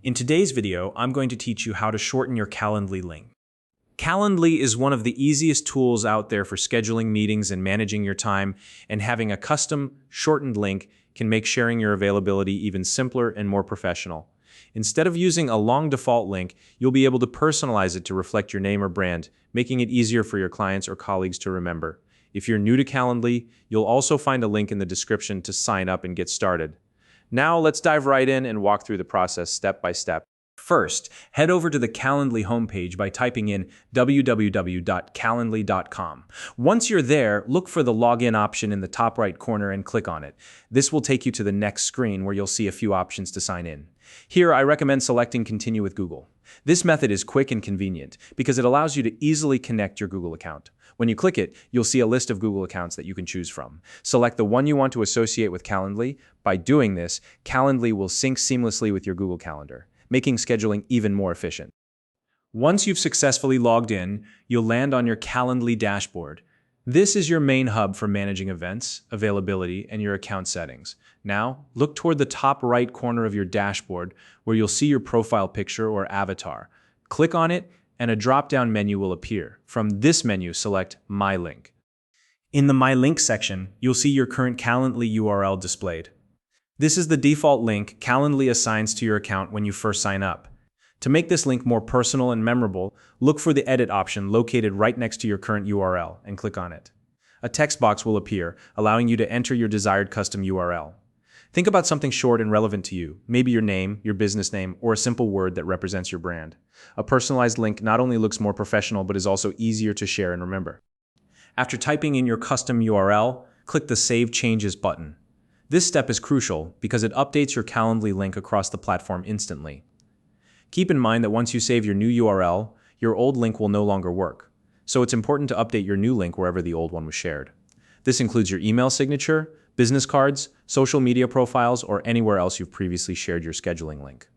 In today's video, I'm going to teach you how to shorten your Calendly link. Calendly is one of the easiest tools out there for scheduling meetings and managing your time, and having a custom, shortened link can make sharing your availability even simpler and more professional. Instead of using a long default link, you'll be able to personalize it to reflect your name or brand, making it easier for your clients or colleagues to remember. If you're new to Calendly, you'll also find a link in the description to sign up and get started. Now let's dive right in and walk through the process step by step. First, head over to the Calendly homepage by typing in www.calendly.com. Once you're there, look for the login option in the top right corner and click on it. This will take you to the next screen where you'll see a few options to sign in. Here, I recommend selecting Continue with Google. This method is quick and convenient because it allows you to easily connect your Google account. When you click it, you'll see a list of Google accounts that you can choose from. Select the one you want to associate with Calendly. By doing this, Calendly will sync seamlessly with your Google Calendar, making scheduling even more efficient. Once you've successfully logged in, you'll land on your Calendly dashboard. This is your main hub for managing events, availability, and your account settings. Now, look toward the top right corner of your dashboard where you'll see your profile picture or avatar. Click on it, and a drop-down menu will appear. From this menu, select My Link. In the My Link section, you'll see your current Calendly URL displayed. This is the default link Calendly assigns to your account when you first sign up. To make this link more personal and memorable, look for the Edit option located right next to your current URL and click on it. A text box will appear, allowing you to enter your desired custom URL. Think about something short and relevant to you, maybe your name, your business name, or a simple word that represents your brand. A personalized link not only looks more professional, but is also easier to share and remember. After typing in your custom URL, click the Save Changes button. This step is crucial because it updates your Calendly link across the platform instantly. Keep in mind that once you save your new URL, your old link will no longer work. So it's important to update your new link wherever the old one was shared. This includes your email signature, business cards, social media profiles, or anywhere else you've previously shared your scheduling link.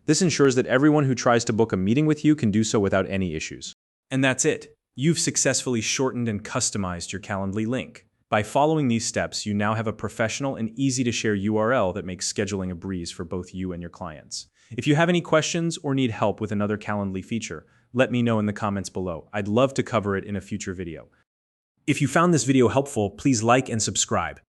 This ensures that everyone who tries to book a meeting with you can do so without any issues. And that's it. You've successfully shortened and customized your Calendly link. By following these steps, you now have a professional and easy-to-share URL that makes scheduling a breeze for both you and your clients. If you have any questions or need help with another Calendly feature, let me know in the comments below. I'd love to cover it in a future video. If you found this video helpful, please like and subscribe.